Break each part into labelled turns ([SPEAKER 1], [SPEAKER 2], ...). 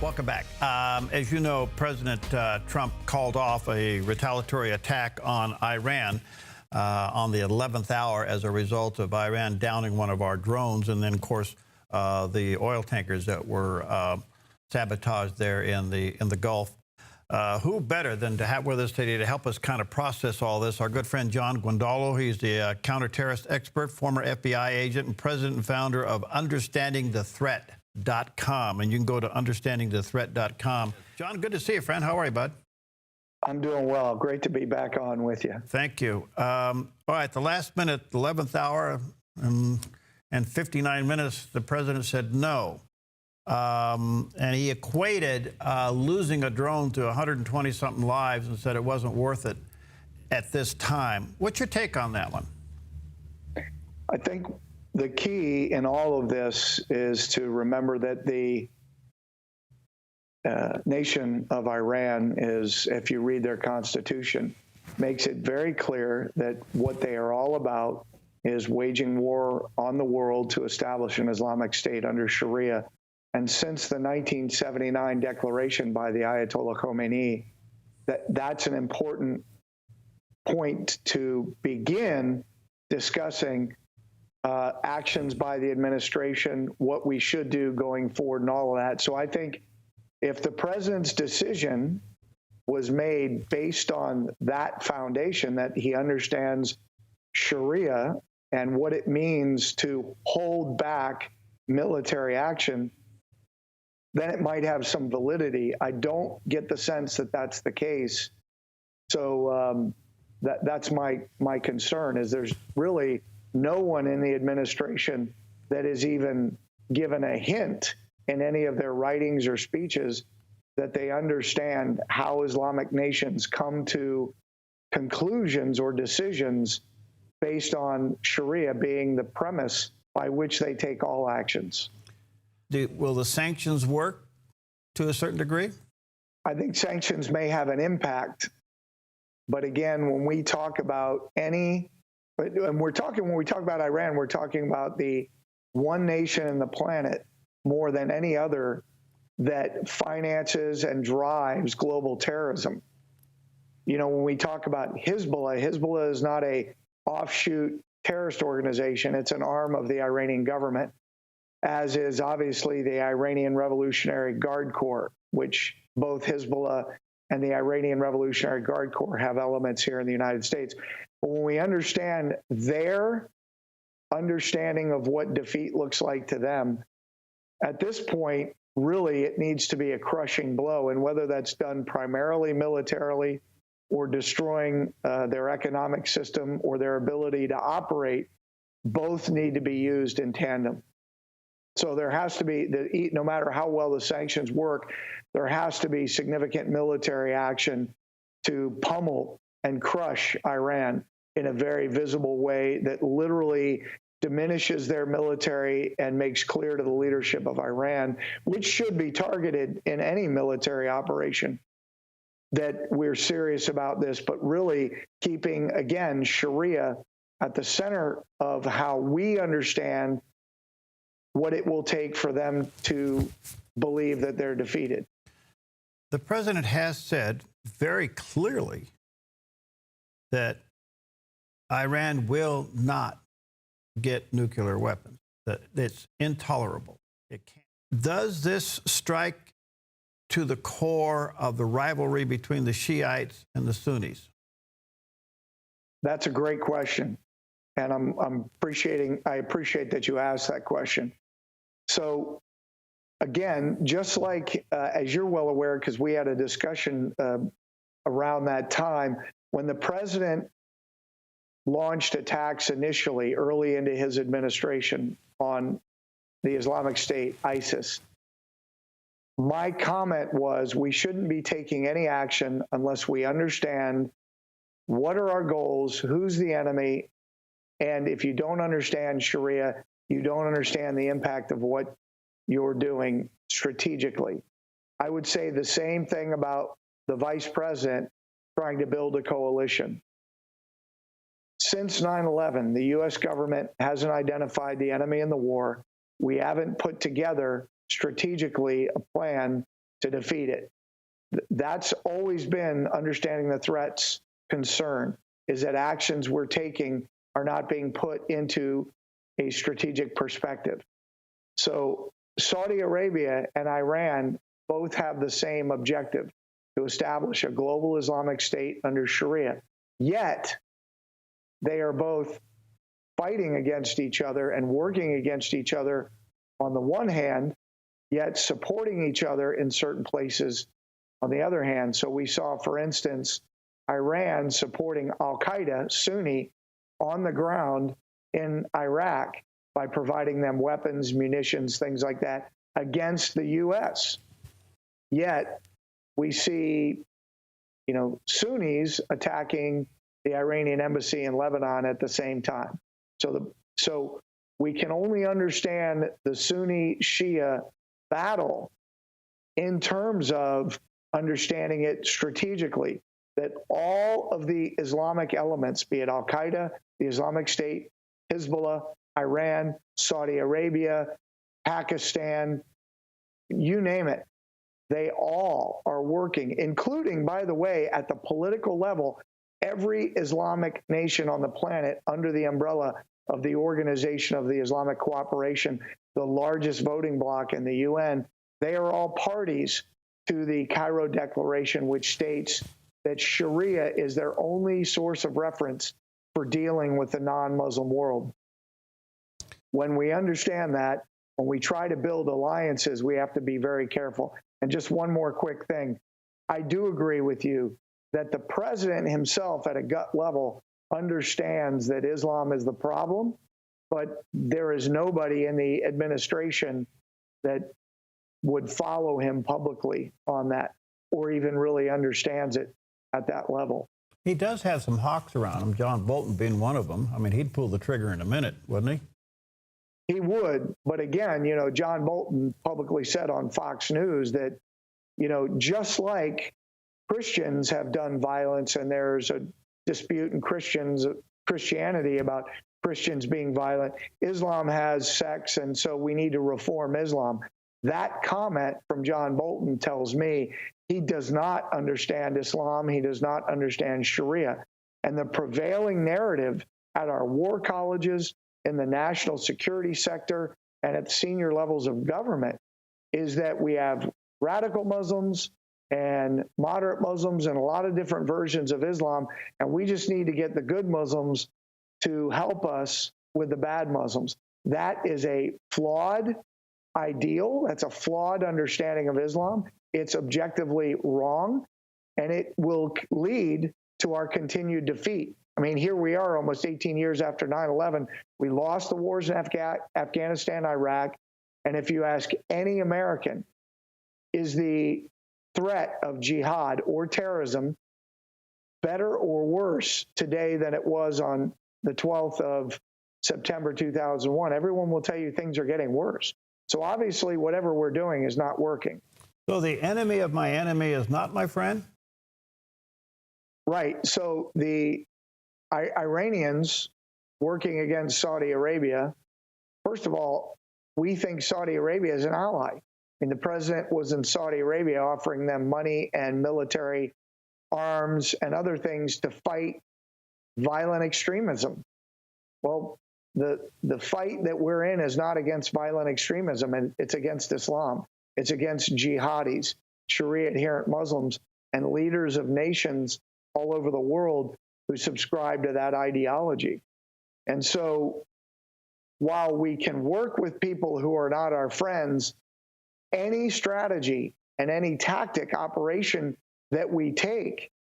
[SPEAKER 1] Welcome back. As you know, President Trump called off a retaliatory attack on Iran on the 11th hour as a result of Iran downing one of our drones, and then, of course, the oil tankers that were sabotaged there in the Gulf. Who better than to have with us today to help us kind of process all this? Our good friend John Guandolo. He's the counter-terrorist expert, former FBI agent, and president and founder of UnderstandingTheThreat.com. And you can go to UnderstandingTheThreat.com. John, good to see you, friend. How are you, bud?
[SPEAKER 2] I'm doing well. Great to be back on with you.
[SPEAKER 1] Thank you. All right, the last minute, 11th hour and 59 minutes, the president said no. And he equated losing a drone to 120-something lives and said it wasn't worth it at this time. What's your take on that one?
[SPEAKER 2] I think the key in all of this is to remember that the nation of Iran is, if you read their constitution, makes it very clear that what they are all about is waging war on the world to establish an Islamic State under Sharia. And since the 1979 declaration by the Ayatollah Khomeini, that's an important point to begin discussing actions by the administration, what we should do going forward, and all of that. So I think if the president's decision was made based on that foundation, that he understands Sharia and what it means to hold back military action, then it might have some validity. I don't get the sense that that's the case. So that's my concern, is there's really no one in the administration that is even given a hint in any of their writings or speeches that they understand how Islamic nations come to conclusions or decisions based on Sharia being the premise by which they take all actions.
[SPEAKER 1] Will the sanctions work to a certain degree?
[SPEAKER 2] I think sanctions may have an impact. But again, when we talk about when we talk about Iran, we're talking about the one nation in the planet more than any other that finances and drives global terrorism. You know, when we talk about Hezbollah is not a offshoot terrorist organization. It's an arm of the Iranian government, as is obviously the Iranian Revolutionary Guard Corps, which both Hezbollah and the Iranian Revolutionary Guard Corps have elements here in the United States. But when we understand their understanding of what defeat looks like to them, at this point, really, it needs to be a crushing blow. And whether that's done primarily militarily or destroying their economic system or their ability to operate, both need to be used in tandem. So there has to be, no matter how well the sanctions work, there has to be significant military action to pummel and crush Iran in a very visible way that literally diminishes their military and makes clear to the leadership of Iran, which should be targeted in any military operation, that we're serious about this, but really keeping, again, Sharia at the center of how we understand what it will take for them to believe that they're defeated.
[SPEAKER 1] The president has said very clearly that Iran will not get nuclear weapons, that it's intolerable. It can't. Does this strike to the core of the rivalry between the Shiites and the Sunnis?
[SPEAKER 2] That's a great question. And I appreciate that you asked that question. So again, just like, as you're well aware, because we had a discussion around that time, when the president launched attacks initially early into his administration on the Islamic State, ISIS, my comment was we shouldn't be taking any action unless we understand what are our goals, who's the enemy, and if you don't understand Sharia, you don't understand the impact of what you're doing strategically. I would say the same thing about the vice president trying to build a coalition. Since 9/11, the U.S. government hasn't identified the enemy in the war. We haven't put together strategically a plan to defeat it. That's always been understanding the threat's concern, is that actions we're taking are not being put into a strategic perspective. So Saudi Arabia and Iran both have the same objective, to establish a global Islamic state under Sharia. Yet, they are both fighting against each other and working against each other on the one hand, yet supporting each other in certain places on the other hand. So we saw, for instance, Iran supporting al-Qaeda, Sunni, on the ground in Iraq by providing them weapons, munitions, things like that, against the U.S. Yet we see, Sunnis attacking the Iranian embassy in Lebanon at the same time. So we can only understand the Sunni-Shia battle in terms of understanding it strategically, that all of the Islamic elements, be it al-Qaeda, the Islamic State, Hezbollah, Iran, Saudi Arabia, Pakistan, you name it, they all are working, including, by the way, at the political level, every Islamic nation on the planet under the umbrella of the Organization of the Islamic Cooperation, the largest voting bloc in the UN, they are all parties to the Cairo Declaration, which states that Sharia is their only source of reference for dealing with the non-Muslim world. When we understand that, when we try to build alliances, we have to be very careful. And just one more quick thing. I do agree with you that the president himself at a gut level understands that Islam is the problem, but there is nobody in the administration that would follow him publicly on that, or even really understands it at that level.
[SPEAKER 1] He does have some hawks around him, John Bolton being one of them. I mean, he'd pull the trigger in a minute, wouldn't he?
[SPEAKER 2] He would, but again, John Bolton publicly said on Fox News that, just like Christians have done violence, and there's a dispute in Christianity about Christians being violent, Islam has sex, and so we need to reform Islam. That comment from John Bolton tells me he does not understand Islam. He does not understand Sharia. And the prevailing narrative at our war colleges, in the national security sector, and at the senior levels of government is that we have radical Muslims and moderate Muslims and a lot of different versions of Islam, and we just need to get the good Muslims to help us with the bad Muslims. That is a flawed ideal. That's a flawed understanding of Islam. It's objectively wrong, and it will lead to our continued defeat. I mean, here we are almost 18 years after 9/11. We lost the wars in Afghanistan, Iraq. And if you ask any American, is the threat of jihad or terrorism better or worse today than it was on the 12th of September 2001? Everyone will tell you things are getting worse. So obviously, whatever we're doing is not working.
[SPEAKER 1] So the enemy of my enemy is not my friend?
[SPEAKER 2] Right. So the Iranians working against Saudi Arabia, first of all, we think Saudi Arabia is an ally. I mean, the president was in Saudi Arabia offering them money and military arms and other things to fight violent extremism. Well, the fight that we're in is not against violent extremism, and it's against Islam. It's against jihadis, Sharia-adherent Muslims, and leaders of nations all over the world who subscribe to that ideology. And so while we can work with people who are not our friends, any strategy and any tactic operation that we take,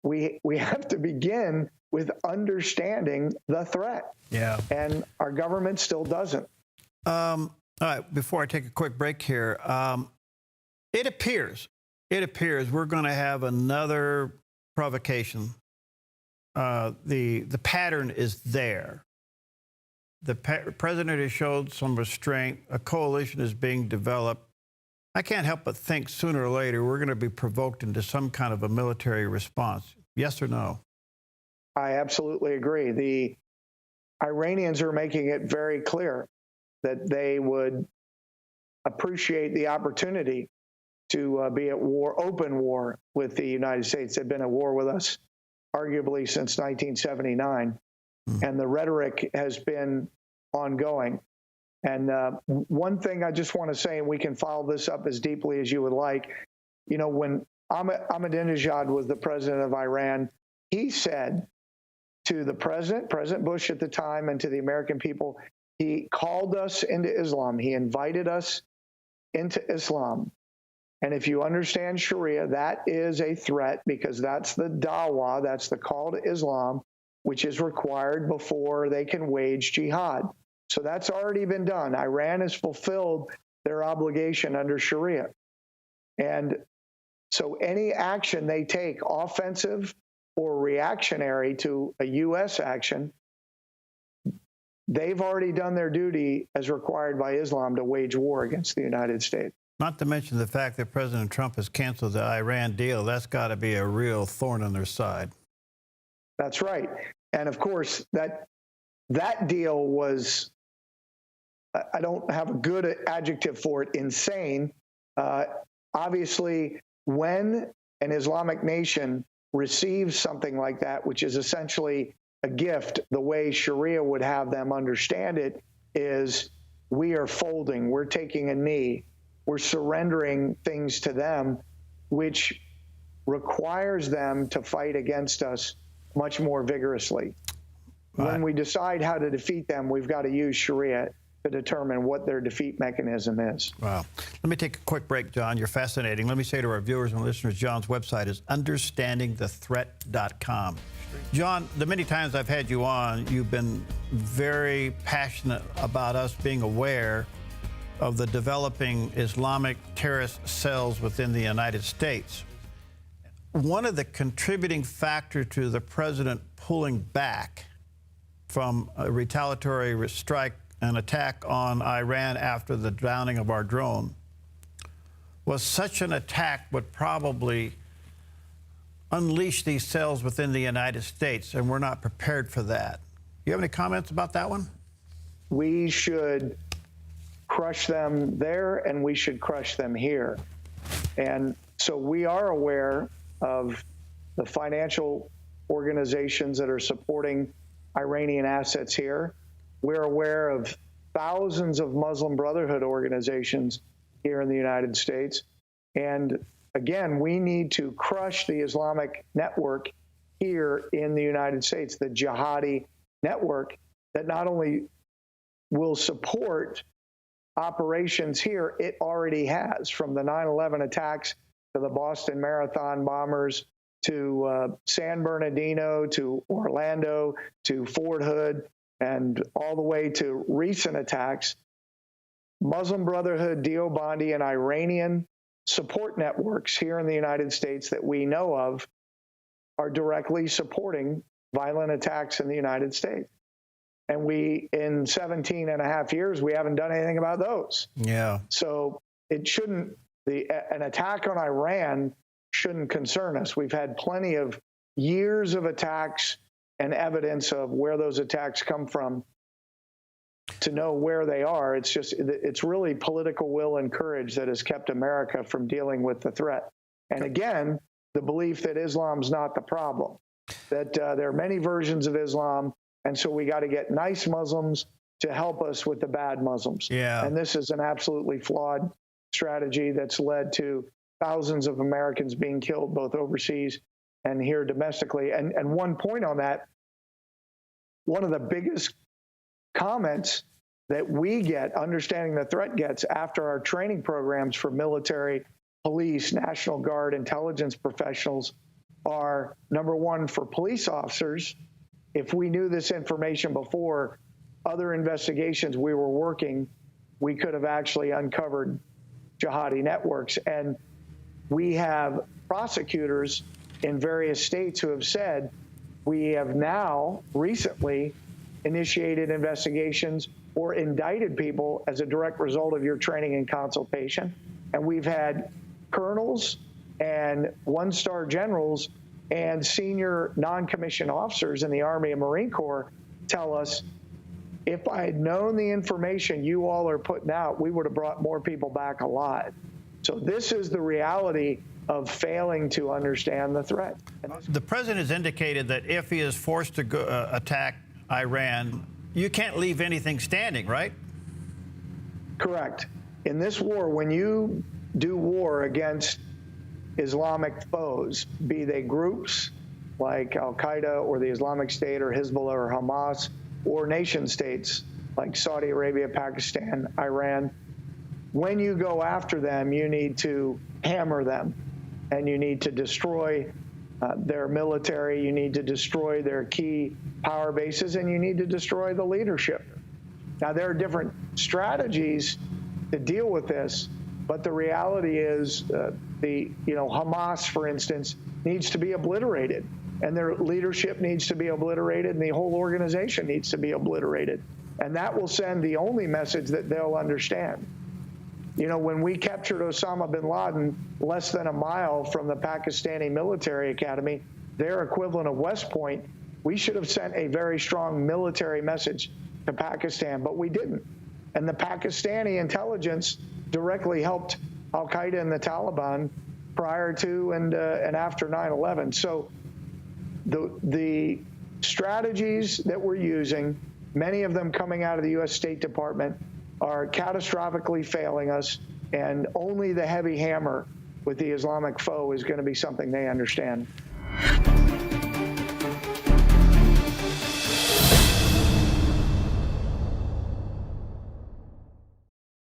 [SPEAKER 2] we have to begin with understanding the threat.
[SPEAKER 1] Yeah.
[SPEAKER 2] And our government still doesn't.
[SPEAKER 1] All right, before I take a quick break here, it appears we're going to have another provocation. The pattern is there. The president has showed some restraint. A coalition is being developed. I can't help but think sooner or later we're going to be provoked into some kind of a military response. Yes or no?
[SPEAKER 2] I absolutely agree. The Iranians are making it very clear that they would appreciate the opportunity to be at war, open war with the United States. They've been at war with us arguably since 1979. And the rhetoric has been ongoing. And one thing I just want to say, and we can follow this up as deeply as you would like, when Ahmadinejad was the president of Iran, he said to the President Bush at the time, and to the American people, he called us into Islam. He invited us into Islam. And if you understand Sharia, that is a threat, because that's the dawah, that's the call to Islam, which is required before they can wage jihad. So that's already been done. Iran has fulfilled their obligation under Sharia. And so any action they take, offensive or reactionary to a U.S. action, they've already done their duty as required by Islam to wage war against the United States.
[SPEAKER 1] Not to mention the fact that President Trump has canceled the Iran deal. That's got to be a real thorn on their side.
[SPEAKER 2] That's right. And of course, that deal was, I don't have a good adjective for it, insane. Obviously, when an Islamic nation receives something like that, which is essentially a gift, the way Sharia would have them understand it is, we are folding, we're taking a knee, we're surrendering things to them, which requires them to fight against us much more vigorously.
[SPEAKER 1] Right.
[SPEAKER 2] When we decide how to defeat them, we've got to use Sharia to determine what their defeat mechanism is.
[SPEAKER 1] Wow. Let me take a quick break, John. You're fascinating. Let me say to our viewers and listeners, John's website is understandingthethreat.com. John, the many times I've had you on, you've been very passionate about us being aware of the developing Islamic terrorist cells within the United States. One of the contributing factors to the president pulling back from a retaliatory strike, an attack on Iran after the downing of our drone, was such an attack would probably unleash these cells within the United States, and we're not prepared for that. You have any comments about that one?
[SPEAKER 2] We should crush them there, and we should crush them here. And so we are aware of the financial organizations that are supporting Iranian assets here. We're aware of thousands of Muslim Brotherhood organizations here in the United States. And again, we need to crush the Islamic network here in the United States, the jihadi network that not only will support operations here, it already has, from the 9/11 attacks to the Boston Marathon bombers to San Bernardino to Orlando to Fort Hood and all the way to recent attacks. Muslim Brotherhood, Deobandi, and Iranian support networks here in the United States that we know of are directly supporting violent attacks in the United States. And we, in 17 and a half years, we haven't done anything about those.
[SPEAKER 1] Yeah.
[SPEAKER 2] So it shouldn't, an attack on Iran shouldn't concern us. We've had plenty of years of attacks and evidence of where those attacks come from to know where they are. It's just, it's really political will and courage that has kept America from dealing with the threat. And again, the belief that Islam's not the problem, that there are many versions of Islam, and so we got to get nice Muslims to help us with the bad Muslims.
[SPEAKER 1] Yeah.
[SPEAKER 2] And this is an absolutely flawed strategy that's led to thousands of Americans being killed both overseas and here domestically. And one point on that, one of the biggest comments that we get, Understanding the Threat gets after our training programs for military, police, National Guard, intelligence professionals are, number one, for police officers, if we knew this information before other investigations we were working, we could have actually uncovered jihadi networks. And we have prosecutors in various states who have said, we have now recently initiated investigations or indicted people as a direct result of your training and consultation. And we've had colonels and one-star generals and senior non-commissioned officers in the Army and Marine Corps tell us, if I had known the information you all are putting out, we would have brought more people back alive. So this is the reality of failing to understand the threat.
[SPEAKER 1] The president has indicated that if he is forced to attack Iran, you can't leave anything standing, right?
[SPEAKER 2] Correct. In this war, when you do war against Islamic foes, be they groups like Al-Qaeda or the Islamic State or Hezbollah or Hamas, or nation states like Saudi Arabia, Pakistan, Iran, when you go after them, you need to hammer them, and you need to destroy their military, you need to destroy their key power bases, and you need to destroy the leadership. Now, there are different strategies to deal with this, but the reality is Hamas, for instance, needs to be obliterated, and their leadership needs to be obliterated, and the whole organization needs to be obliterated. And that will send the only message that they'll understand. When we captured Osama bin Laden less than a mile from the Pakistani military academy, their equivalent of West Point, we should have sent a very strong military message to Pakistan, but we didn't. And the Pakistani intelligence directly helped Al-Qaeda and the Taliban prior to and after 9/11. So the strategies that we're using, many of them coming out of the U.S. State Department, are catastrophically failing us, and only the heavy hammer with the Islamic foe is going to be something they understand.